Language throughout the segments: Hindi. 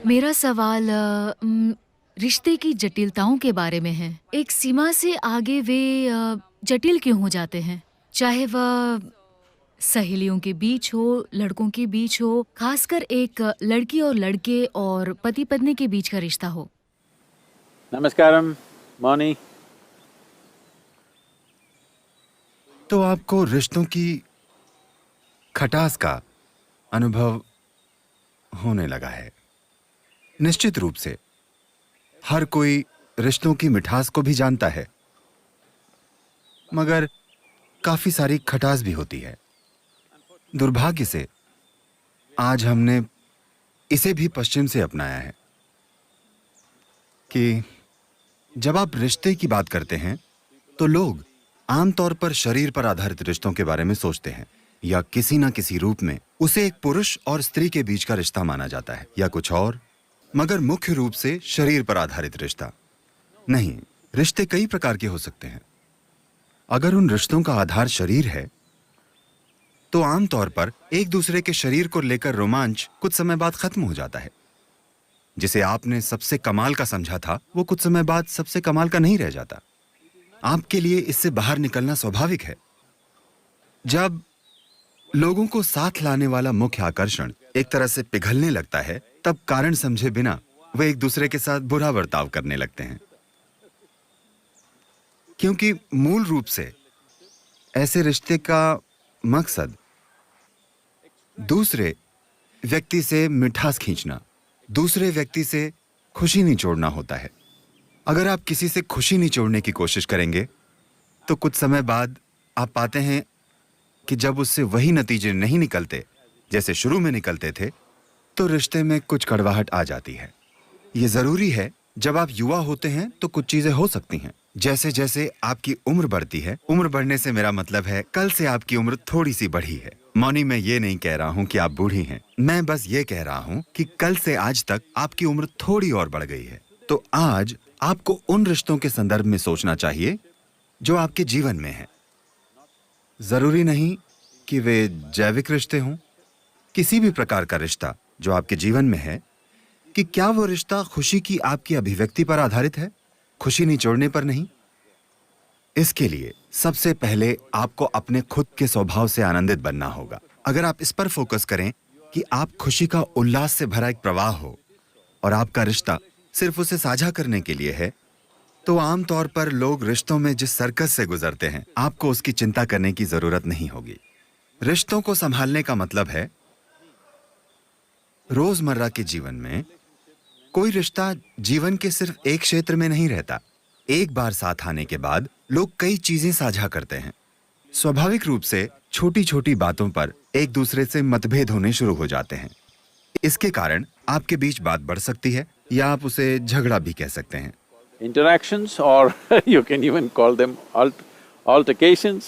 मेरा सवाल रिश्ते की जटिलताओं के बारे में है। एक सीमा से आगे वे जटिल क्यों हो जाते हैं? चाहे वह सहेलियों के बीच हो, लड़कों के बीच हो, खासकर एक लड़की और लड़के और पति-पत्नी के बीच का रिश्ता हो। नमस्कारम, मौनी। तो आपको रिश्तों की खटास का अनुभव होने लगा है। निश्चित रूप से हर कोई रिश्तों की मिठास को भी जानता है, मगर काफी सारी खटास भी होती है। दुर्भाग्य से आज हमने इसे भी पश्चिम से अपनाया है कि जब आप रिश्ते की बात करते हैं तो लोग आमतौर पर शरीर पर आधारित रिश्तों के बारे में सोचते हैं, या किसी ना किसी रूप में उसे एक पुरुष और स्त्री के बीच का रिश्ता माना जाता है, या कुछ और, मगर मुख्य रूप से शरीर पर आधारित रिश्ता नहीं। रिश्ते कई प्रकार के हो सकते हैं। अगर उन रिश्तों का आधार शरीर है तो आमतौर पर एक दूसरे के शरीर को लेकर रोमांच कुछ समय बाद खत्म हो जाता है। जिसे आपने सबसे कमाल का समझा था वो कुछ समय बाद सबसे कमाल का नहीं रह जाता। आपके लिए इससे बाहर निकलना स्वाभाविक है। जब लोगों को साथ लाने वाला मुख्य आकर्षण एक तरह से पिघलने लगता है, तब कारण समझे बिना वे एक दूसरे के साथ बुरा बर्ताव करने लगते हैं, क्योंकि मूल रूप से ऐसे रिश्ते का मकसद दूसरे व्यक्ति से मिठास खींचना, दूसरे व्यक्ति से खुशी निचोड़ना होता है। अगर आप किसी से खुशी निचोड़ने की कोशिश करेंगे तो कुछ समय बाद आप पाते हैं कि जब उससे वही नतीजे नहीं निकलते जैसे शुरू में निकलते थे, तो रिश्ते में कुछ कड़वाहट आ जाती है। ये जरूरी है। जब आप युवा होते हैं तो कुछ चीजें हो सकती हैं। जैसे जैसे आपकी उम्र बढ़ती है, उम्र बढ़ने से मेरा मतलब है कल से आपकी उम्र थोड़ी सी बढ़ी है। मौनी, मैं ये नहीं कह रहा हूँ कि आप बूढ़ी हैं, मैं बस ये कह रहा हूँ कि कल से आज तक आपकी उम्र थोड़ी और बढ़ गई है। तो आज आपको उन रिश्तों के संदर्भ में सोचना चाहिए जो आपके जीवन में है। जरूरी नहीं कि वे जैविक रिश्ते हों। किसी भी प्रकार का रिश्ता जो आपके जीवन में है, कि क्या वो रिश्ता खुशी की आपकी अभिव्यक्ति पर आधारित है, खुशी निचोड़ने पर नहीं। इसके लिए सबसे पहले आपको अपने खुद के स्वभाव से आनंदित बनना होगा। अगर आप इस पर फोकस करें कि आप खुशी का उल्लास से भरा एक प्रवाह हो और आपका रिश्ता सिर्फ उसे साझा करने के लिए है, तो आमतौर पर लोग रिश्तों में जिस सर्कस से गुजरते हैं, आपको उसकी चिंता करने की जरूरत नहीं होगी। रिश्तों को संभालने का मतलब है रोजमर्रा के जीवन में कोई रिश्ता जीवन के सिर्फ एक क्षेत्र में नहीं रहता। एक बार साथ आने के बाद लोग कई चीजें साझा करते हैं। स्वाभाविक रूप से छोटी छोटी बातों पर एक दूसरे से मतभेद होने शुरू हो जाते हैं। इसके कारण आपके बीच बात बढ़ सकती है, या आप उसे झगड़ा भी कह सकते हैं। Interactions or you can even call them altercations.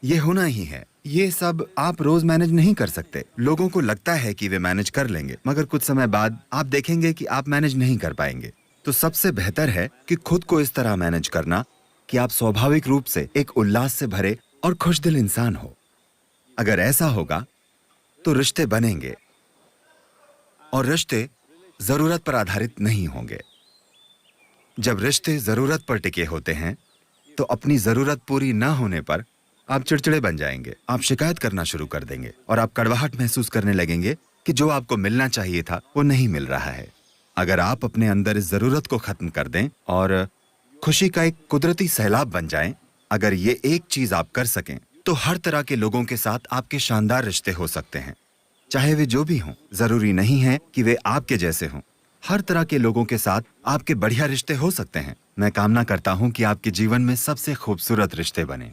ये होना ही है। ये सब आप रोज मैनेज नहीं कर सकते। लोगों को लगता है कि वे मैनेज कर लेंगे, मगर कुछ समय बाद आप देखेंगे कि आप मैनेज नहीं कर पाएंगे। तो सबसे बेहतर है कि खुद को इस तरह मैनेज करना कि आप स्वाभाविक रूप से एक उल्लास से भरे और खुशदिल इंसान हो। अगर ऐसा होगा तो रिश्ते बनेंगे, और रिश्ते जरूरत पर आधारित नहीं होंगे। जब रिश्ते जरूरत पर टिके होते हैं तो अपनी जरूरत पूरी न होने पर आप चिड़चिड़े बन जाएंगे, आप शिकायत करना शुरू कर देंगे, और आप कड़वाहट महसूस करने लगेंगे कि जो आपको मिलना चाहिए था वो नहीं मिल रहा है। अगर आप अपने अंदर इस जरूरत को खत्म कर दें और खुशी का एक कुदरती सैलाब बन जाएं, अगर ये एक चीज आप कर सकें, तो हर तरह के लोगों के साथ आपके शानदार रिश्ते हो सकते हैं। चाहे वे जो भी हों, जरूरी नहीं है कि वे आपके जैसे हों। हर तरह के लोगों के साथ आपके बढ़िया रिश्ते हो सकते हैं। मैं कामना करता हूं कि आपके जीवन में सबसे खूबसूरत रिश्ते बने।